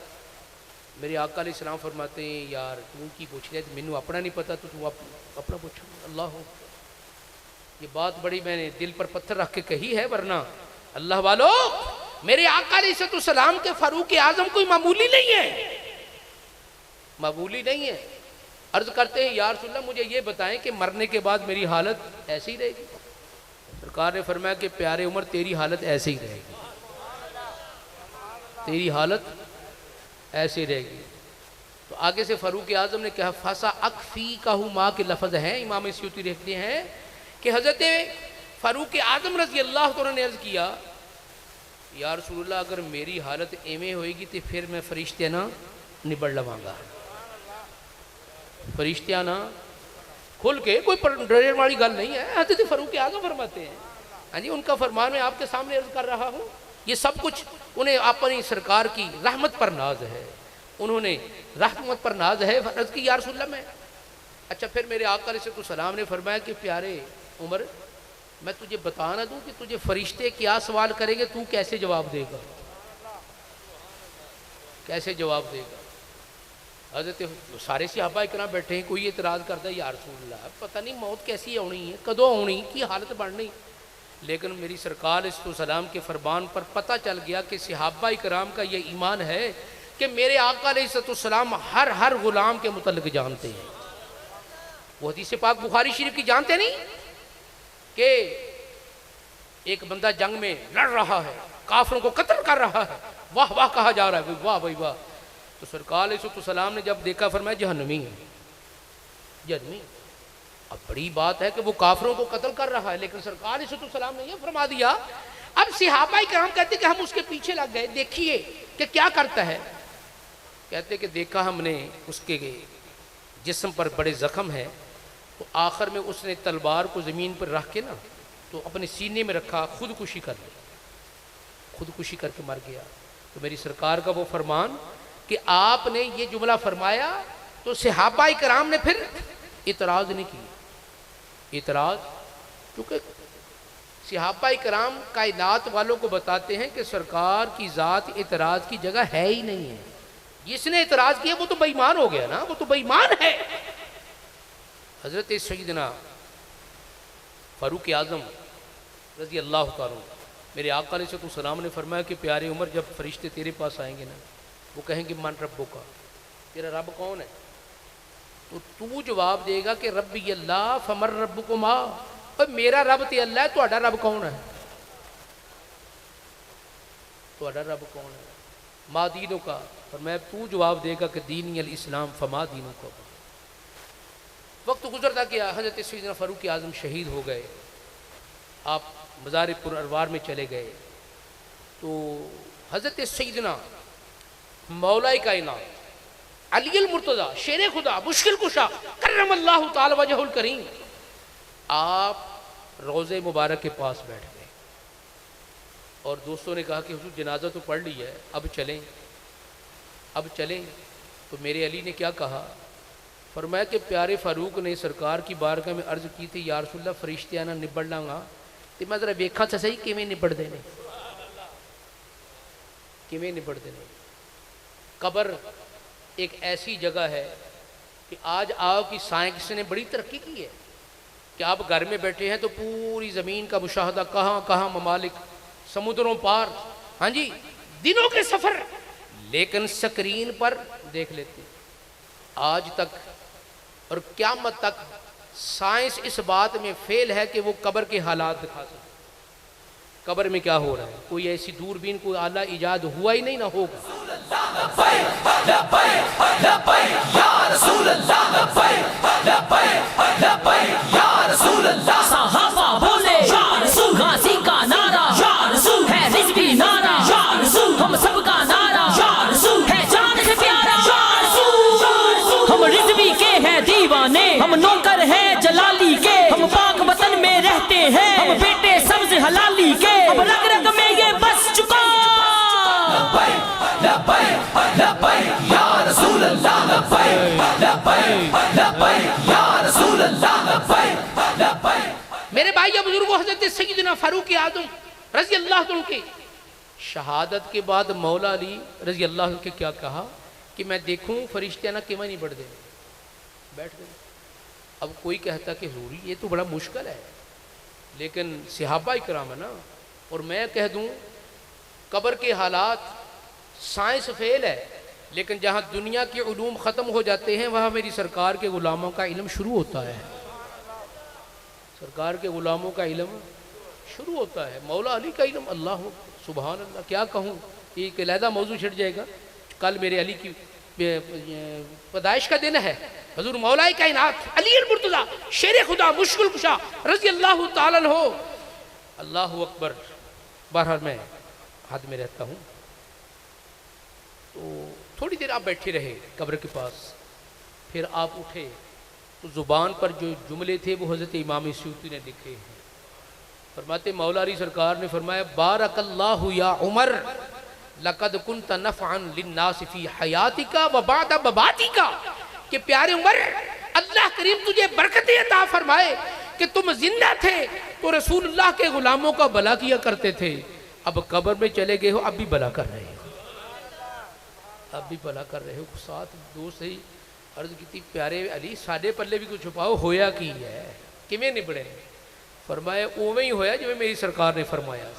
میرے آقا علیہ السلام فرماتے ہیں یار تو کی پوچھ رہے مینوں اپنا نہیں پتا تو اپنا پوچھو. اللہ ہو، یہ بات بڑی میں نے دل پر پتھر رکھ کے کہی ہے، ورنہ اللہ والو میرے آقا علیہ السلام کے فاروق اعظم کوئی معمولی نہیں ہے. عرض کرتے ہیں یا رسول اللہ مجھے یہ بتائیں کہ مرنے کے بعد میری حالت ایسی رہے گی؟ سرکار نے فرمایا کہ پیارے عمر تیری حالت ایسے ہی رہے گی، تیری حالت ایسے رہے گی۔ تو آگے سے فاروق اعظم نے کہا فاسا اکفی کا ماں کے لفظ ہیں، امام سیوطی لکھتے ہیں کہ حضرت فاروق اعظم رضی اللہ عنہ نے عرض کیا یا رسول اللہ اگر میری حالت ایویں ہوئے گی تو پھر میں فرشتے نہ نبڑ لواں گا، فرشتیاں نہ کھل کے، کوئی ڈرنے والی گل نہیں ہے، حضرت فاروق اعظم فرماتے ہیں، ہاں جی ان کا فرمان میں آپ کے سامنے عرض کر رہا ہوں۔ یہ سب کچھ انہیں اپنی سرکار کی رحمت پر ناز ہے، انہوں نے رحمت پر ناز ہے۔ عرض کی یا رسول اللہ میں، اچھا پھر میرے آقا علیہ السلام نے فرمایا کہ پیارے عمر میں تجھے بتا نہ دوں کہ تجھے فرشتے کیا سوال کریں گے، تو کیسے جواب دے گا، کیسے جواب دے گا؟ حضرت سارے صحابہ اکرام بیٹھے ہیں، کوئی اعتراض کرتا ہے یا رسول اللہ پتہ نہیں موت کیسی ہونی ہے، کدوں ہونی کی حالت بڑھنی، لیکن میری سرکار علیہ السلام کے فرمان پر پتہ چل گیا کہ صحابہ اکرام کا یہ ایمان ہے کہ میرے آقا علیہ السلام ہر غلام کے متعلق جانتے ہیں۔ وہ حدیث پاک بخاری شریف کی جانتے نہیں کہ ایک بندہ جنگ میں لڑ رہا ہے، کافروں کو قتل کر رہا ہے، واہ واہ کہا جا رہا ہے، واہ بھائی واہ۔ تو سرکار علیہ السلام نے جب دیکھا فرمایا جہنمی ہے، جہنمی۔ اب بڑی بات ہے کہ وہ کافروں کو قتل کر رہا ہے، لیکن سرکار علیہ السلام نے یہ فرما دیا۔ اب صحابہ کرام کہتے کہ ہم اس کے پیچھے لگ گئے، دیکھیے کہ کیا کرتا ہے۔ کہتے کہ دیکھا ہم نے اس کے جسم پر بڑے زخم ہیں، تو آخر میں اس نے تلوار کو زمین پر رکھ کے نا تو اپنے سینے میں رکھا، خودکشی کر لی، خودکشی کر کے مر گیا۔ تو میری سرکار کا وہ فرمان کہ آپ نے یہ جملہ فرمایا تو صحابہ کرام نے پھر اعتراض نہیں کی، اعتراض، کیونکہ صحابہ کرام کائنات والوں کو بتاتے ہیں کہ سرکار کی ذات اعتراض کی جگہ ہے ہی نہیں ہے، جس نے اعتراض کیا وہ تو بے ایمان ہو گیا نا، وہ تو بے ایمان ہے۔ حضرت سیدنا فاروق اعظم رضی اللہ تعالیٰ میرے آقا علیہ السلام نے فرمایا کہ پیارے عمر جب فرشتے تیرے پاس آئیں گے نا وہ کہیں گے من ربوں کا، تیرا رب کون ہے؟ تو جواب دے گا کہ ربی اللہ فمر ربکما، اور میرا رب تے اللہ ہے، تہاڈا رب کون ہے؟ تہاڈا رب کون ہے؟ ما دینوں کا، فرمایا تو جواب دے گا کہ دینی الاسلام فما دینوں کا۔ وقت گزرتا گیا، حضرت سیدنا فاروق اعظم شہید ہو گئے، آپ مزار پر ارواح میں چلے گئے۔ تو حضرت سیدنا مولا کائنات علی المرتضی شیر خدا مشکل کشا کرم اللہ تعالی وجہ الکریم، آپ روضے مبارک کے پاس بیٹھ گئے اور دوستوں نے کہا کہ حضور جنازہ تو پڑھ لی ہے، اب چلیں، اب چلیں۔ تو میرے علی نے کیا کہا؟ فرمایا کہ پیارے فاروق نے سرکار کی بارگاہ میں عرض کی تھی یا رسول اللہ فرشتیاں نہ نبڑ لاں گا، تو میں ذرا ویکھا تو صحیح کیویں نبڑ دینے، کیویں نبڑ دینے۔ قبر ایک ایسی جگہ ہے کہ آج آپ کی سائنس نے بڑی ترقی کی ہے کہ آپ گھر میں بیٹھے ہیں تو پوری زمین کا مشاہدہ، کہاں کہاں ممالک، سمندروں پار، ہاں جی دنوں کے سفر، لیکن سکرین پر دیکھ لیتے۔ آج تک اور قیامت تک سائنس اس بات میں فیل ہے کہ وہ قبر کے حالات دکھا سکے، قبر میں کیا ہو رہا ہے۔ کوئی ایسی دوربین، کوئی آلہ ایجاد ہوا ہی نہیں، نہ ہوگا۔ صحابہ بولے یا رسول، غازی کا نعرہ یا رسول، ہے رضوی نعرہ یا رسول، ہم سب کا نعرہ یا رسول، ہے جان سے پیارا یا رسول، ہم رضوی کے ہیں دیوانے، ہم نوکر ہیں جلالی کے، ہم پاک وطن میں رہتے ہیں، ہم بیٹے سبز حلالی کے، اب رگ رگ میں یہ بس چکا لبیک لبیک لبیک یا رسول اللہ، لبیک لبیک لبیک یا رسول اللہ، لبیک لبیک۔ میرے بھائی بزرگوں، حضرت سیدنا فاروق اعظم رضی اللہ عنہ کی شہادت کے بعد مولا علی رضی اللہ عنہ کے کیا کہا کہ میں دیکھوں فرشتیاں نہ کیوں نہیں بڑھ دیں، بیٹھ گئے۔ اب کوئی کہتا کہ حضور یہ تو بڑا مشکل ہے، لیکن صحابہ کرام ہے نا، اور میں کہہ دوں قبر کے حالات سائنس فیل ہے، لیکن جہاں دنیا کے علوم ختم ہو جاتے ہیں وہاں میری سرکار کے غلاموں کا علم شروع ہوتا ہے، سرکار کے غلاموں کا علم شروع ہوتا ہے مولا علی کا علم، اللہ سبحان اللہ، کیا کہوں، یہ ایک علیحدہ موضوع چھٹ جائے گا. کل میرے علی کی پیدائش کا دن ہے. حضور مولا کائنات علی المرتضیٰ شیر خدا مشکل کشا رضی اللہ تعالیٰ عنہ. اللہ اکبر. بہرحال میں حد میں رہتا ہوں. تو تھوڑی دیر آپ بیٹھے رہے قبر کے پاس، پھر آپ اٹھے. تو زبان پر جو جملے تھے وہ حضرت امام سیوطی نے لکھے ہیں. فرماتے مولا علی سرکار نے فرمایا بارک اللہ یا عمر لقد کنت نفعا للناس فی حیاتک و بعد مماتک، کہ پیارے عمر اللہ کریم تجھے برکتیں عطا فرمائے کہ تم زندہ تھے تو رسول اللہ کے غلاموں کا بھلا کیا کرتے تھے، اب قبر میں چلے گئے ہو اب بھی بھلا کر رہے ہو، اب بھی بھلا کر رہے ہو. ساتھ دوست ہی عرض کی تھی پیارے علی ساڈے پلے بھی کچھ چھپاؤ، ہویا کی ہے کیویں نبڑے؟ فرمایا اوویں ہی ہویا جویں میری سرکار نے فرمایا.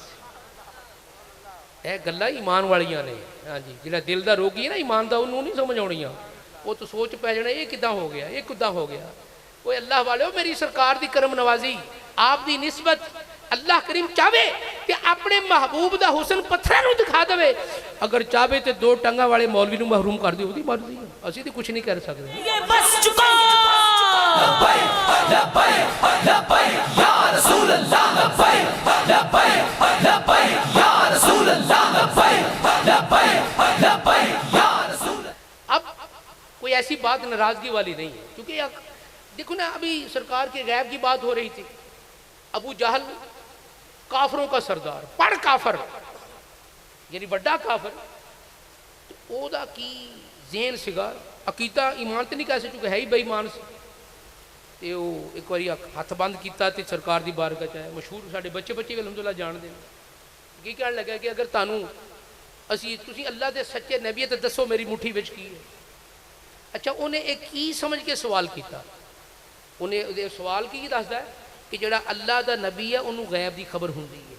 اے گلاں ایمان والیاں نے. ہاں جی، جڑا دل دا روگی ہے نا ایمان دا، انہوں نہیں سمجھ آنیاں. وہ تو سوچ پہ جانا یہ کداں ہو گیا، یہ کداں ہو گیا. وہ اللہ والے میری سرکار دی کرم نوازی، آپ دی نسبت اللہ کریم چاہے کہ اپنے محبوب دا حسن پتھراں نوں دکھا دے، اگر چاہے تے دو ٹنگاں والے مولوی نوں محروم کر دے، اودی مرضی ہے، اسی تے کچھ نہیں کر سکتے. یہ بس چکا لبیک لبیک لبیک یا رسول اللہ، لبیک لبیک لبیک یا رسول اللہ، لبیک لبیک لبیک یا رسول. اب کوئی ایسی بات ناراضگی والی نہیں ہے، کیونکہ دیکھو نا ابھی سرکار کے غیب کی بات ہو رہی تھی. ابو جہل کافروں کا سردار، پڑھ کافر یعنی بڑا کافر، تو او دا کی ذہن سگا عقیدہ ایمان تے نہیں کہہ سکے ہے ہی بے ایمان سی. تے او ایک باری ہاتھ بند کیتا تے سرکار دی بارگاہ چ آیا. مشہور ساڈے بچے بھی الحمدللہ جان دے کی کہن لگا کہ اگر تانوں اسی تسی اللہ دے سچے نبی تے دسو میری مٹھی وچ کی ہے. اچھا انہیں ایک کی سمجھ کے سوال کیتا، انہیں سوال کی دسدا ہے کہ جڑا اللہ دا نبی ہے انہوں غیب دی خبر ہوندی ہے.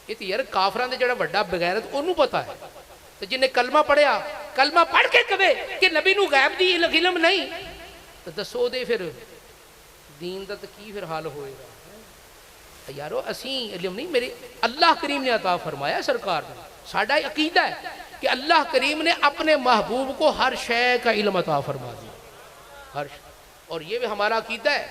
یہ تے یار کافراں دے جڑا بڑا بغیرت انہوں پتہ ہے، تو جن نے کلمہ پڑھیا کلمہ پڑھ کے کہے کہ نبی نو غیب دی علم نہیں، تو دسو دے پھر دین دا تو کی پھر حال ہوئے گا. یارو اسیں علم نہیں، میرے اللہ کریم نے عطا فرمایا سرکار نے. ساڈا عقیدہ ہے کہ اللہ کریم نے اپنے محبوب کو ہر شے کا علم عطا فرما دیا، ہر شے. اور یہ بھی ہمارا عقیدہ ہے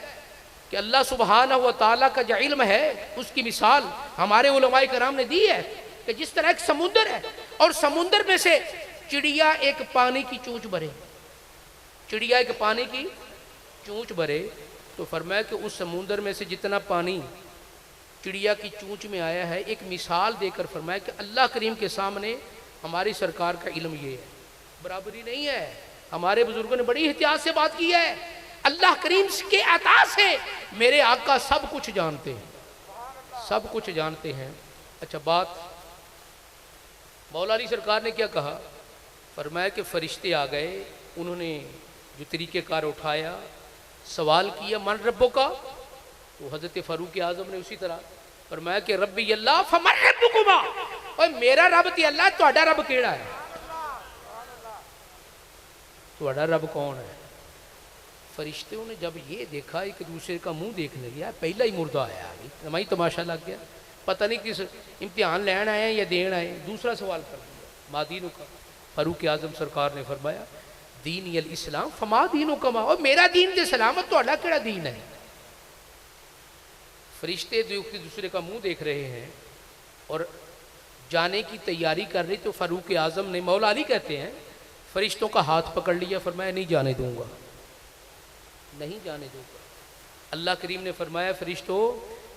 کہ اللہ سبحانہ و تعالیٰ کا جو علم ہے اس کی مثال ہمارے علماء کرام نے دی ہے کہ جس طرح ایک سمندر ہے اور سمندر میں سے چڑیا ایک پانی کی چونچ بھرے، چڑیا ایک پانی کی چونچ بھرے، تو فرمایا کہ اس سمندر میں سے جتنا پانی چڑیا کی چونچ میں آیا ہے ایک مثال دے کر فرمایا کہ اللہ کریم کے سامنے ہماری سرکار کا علم یہ ہے، برابری نہیں ہے. ہمارے بزرگوں نے بڑی احتیاط سے بات کی ہے. اللہ کریم کے عطا سے میرے آقا سب کچھ جانتے ہیں، سب کچھ جانتے ہیں. اچھا بات مولا علی سرکار نے کیا کہا؟ فرمایا کہ فرشتے آ گئے، انہوں نے جو طریقہ کار اٹھایا، سوال کیا من ربوں کا، تو حضرت فاروق اعظم نے اسی طرح فرمایا کہ ربی اللہ فمن ربکما، اور میرا رب تے اللہ، تہاڈا رب کیڑا ہے؟ تہاڈا رب کون ہے؟ فرشتوں نے جب یہ دیکھا ایک دوسرے کا منہ دیکھنے لیا، پہلا ہی مردہ آیا، نمائی تماشا لگ گیا، پتہ نہیں کس امتحان لین آئے ہیں یا دین آئے. دوسرا سوال کر دیا ما دینوں کا. فاروق اعظم سرکار نے فرمایا دینی الاسلام فما دینوں کا ما، اور میرا دین دے سلامت، تہاڈا کیڑا دین ہے؟ فرشتے دوسرے کا منہ دیکھ رہے ہیں اور جانے کی تیاری کر رہے، تو فاروق اعظم نے، مولا علی کہتے ہیں، فرشتوں کا ہاتھ پکڑ لیا، فرمایا نہیں جانے دوں گا، نہیں جانے دوں گا. اللہ کریم نے فرمایا فرشتوں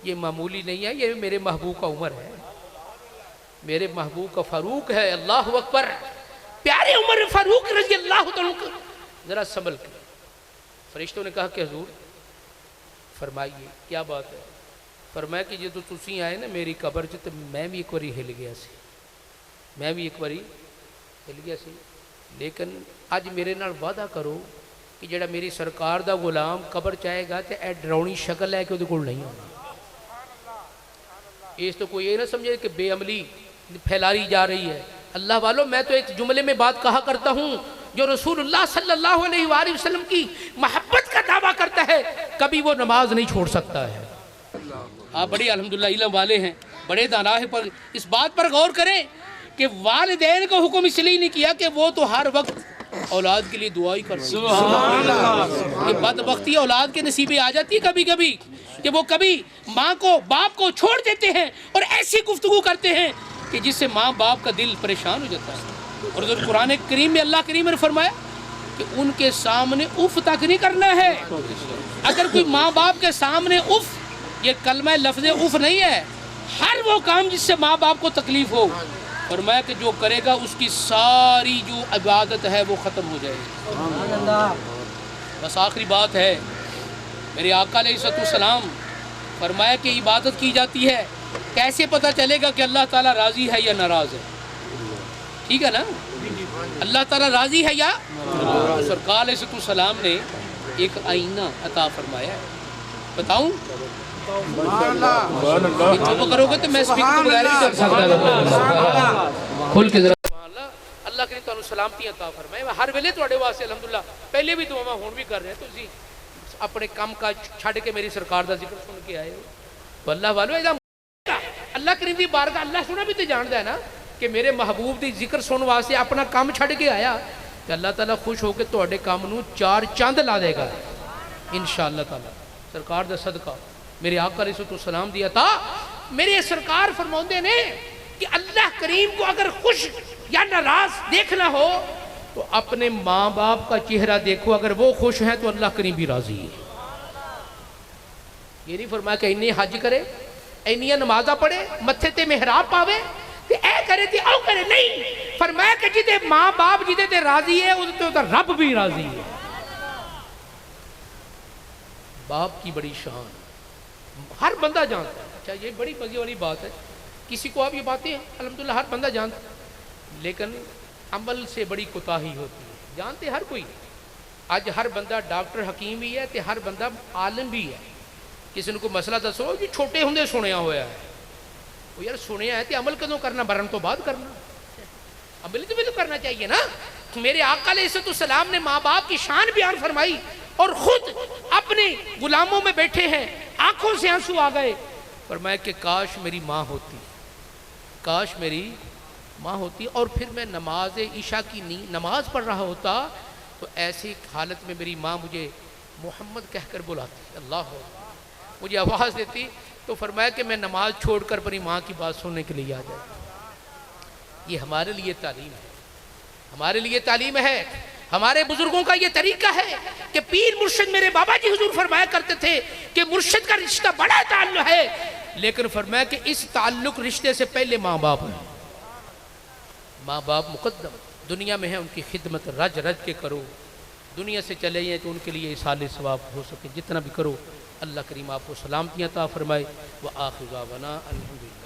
یہ معمولی نہیں ہے، یہ میرے محبوب کا عمر ہے، میرے محبوب کا فاروق ہے. اللہ اکبر. پیارے عمر فاروق رضی اللہ عنہ ذرا سنبھل کے. فرشتوں نے کہا کہ حضور فرمائیے کیا بات ہے؟ فرمایا کہ جو تسی آئے نا میری قبر سے، تو میں بھی ایک باری ہل گیا سی، میں بھی ایک باری ہل گیا سی، لیکن اج میرے نال وعدہ کرو کہ جڑا میری سرکار دا غلام قبر چاہے گا تے اے ڈراؤنی شکل ہے کہ وہ کول نہیں ہونا. اس تو کوئی یہ نہ سمجھے کہ بے عملی پھیلائی جا رہی ہے. اللہ والو میں تو ایک جملے میں بات کہا کرتا ہوں، جو رسول اللہ صلی اللہ علیہ وآلہ وسلم کی محبت کا دعویٰ کرتا ہے کبھی وہ نماز نہیں چھوڑ سکتا ہے. آپ بڑی الحمدللہ علم والے ہیں، بڑے دانا ہیں، پر اس بات پر غور کریں کہ والدین کو حکم اس لیے نہیں کیا کہ وہ تو ہر وقت اولاد کے لیے دعا ہی کرتے ہیں۔ یہ بدبختی اولاد کے نصیبیں آ جاتی ہے کبھی کبھی کہ وہ کبھی ماں کو باپ کو چھوڑ دیتے ہیں اور ایسی گفتگو کرتے ہیں کہ جس سے ماں باپ کا دل پریشان ہو جاتا ہے۔ اور ادھر قرآن کریم میں اللہ کریم نے فرمایا کہ ان کے سامنے اف تک نہیں کرنا ہے۔ اگر کوئی ماں باپ کے سامنے اف، یہ کلمہ لفظ اف نہیں ہے، ہر وہ کام جس سے ماں باپ کو تکلیف ہو، فرمایا کہ جو کرے گا اس کی ساری جو عبادت ہے وہ ختم ہو جائے گی۔ بس آخری بات ہے، میرے آقا علیہ السلام فرمایا کہ عبادت کی جاتی ہے، کیسے پتہ چلے گا کہ اللہ تعالیٰ راضی ہے یا ناراض ہے؟ ٹھیک ہے نا، اللہ تعالیٰ راضی ہے یا سرکار علیہ السلام نے ایک آئینہ عطا فرمایا ہے، بتاؤں؟ چپ کرو گے تو میں اسپیکر کو بغیر نہیں کر سکتا۔ کھل کے ذرا اللہ کریم تانوں سلامتی عطا فرمائے۔ ہر ویلے تواڈے واسطے الحمدللہ پہلے بھی دعاواں ہون بھی کر رہے ہیں، تسی اپنے کام کا چھڈ کے میری سرکار دا ذکر سن کے آئے ہو، تو اللہ والو اللہ کریم دی بارگاہ، اللہ سونا بھی تے جاندا ہے نا کہ میرے محبوب دی ذکر سن واسطے اپنا کام چھڈ کے آیا، کہ اللہ تعالیٰ خوش ہو کے تواڈے کام نو 4 چاند لا دے گا انشاءاللہ تعالیٰ، سرکار دا صدقہ، میرے آقا علیہ السلام دی عطا۔ میرے سرکار فرماندے نے کہ اللہ کریم کو اگر خوش یا ناراض دیکھنا ہو تو اپنے ماں باپ کا چہرہ دیکھو، اگر وہ خوش ہیں تو اللہ کریم بھی راضی ہے۔ یہ نہیں فرمایا کہ انہیں حج کرے، اینیاں نمازہ پڑھے، متھے تے محراب پاوے تے اے کرے تے او کرے، نہیں، فرمایا کہ جدے ماں باپ جدے تے راضی ہے اس تے رب بھی راضی ہے۔ باپ کی بڑی شان ہر بندہ جانتا ہے۔ اچھا یہ بڑی مزے والی بات ہے، کسی کو آپ یہ باتیں الحمدللہ ہر بندہ جانتا ہے، لیکن عمل سے بڑی کوتاہی ہوتی ہے۔ جانتے ہر کوئی، آج ہر بندہ ڈاکٹر حکیم بھی ہے تے ہر بندہ عالم بھی ہے۔ کسی نے کوئی مسئلہ دسو جی چھوٹے ہوندے سنیا ہوا ہے، وہ یار سنیا ہے تے عمل کدوں کرنا؟ مرن تو بعد کرنا، عمل تو کرنا چاہیے نا۔ میرے آقا علیہ السلام نے ماں باپ کی شان بیان فرمائی اور خود اپنے غلاموں میں بیٹھے ہیں، آنکھوں سے آنسو آ گئے، فرمایا کہ کاش میری ماں ہوتی، کاش میری ماں ہوتی، اور پھر میں نماز عشاء کی نماز پڑھ رہا ہوتا تو ایسی حالت میں میری ماں مجھے محمد کہہ کر بلاتی، اللہ مجھے آواز دیتی، تو فرمایا کہ میں نماز چھوڑ کر اپنی ماں کی بات سننے کے لیے آ جاتا۔ یہ ہمارے لیے تعلیم ہے، ہمارے لیے تعلیم ہے۔ ہمارے بزرگوں کا یہ طریقہ ہے کہ پیر مرشد، میرے بابا جی حضور فرمایا کرتے تھے کہ مرشد کا رشتہ بڑا تعلق ہے، لیکن فرمایا کہ اس تعلق رشتے سے پہلے ماں باپ ہیں، ماں باپ مقدم، دنیا میں ہیں ان کی خدمت رج رج کے کرو، دنیا سے چلے جائیں تو ان کے لیے اصال ثواب ہو سکے، جتنا بھی کرو۔ اللہ کریم آپ کو سلامتی عطا فرمائے۔ وآخر دعوانا الحمدللہ۔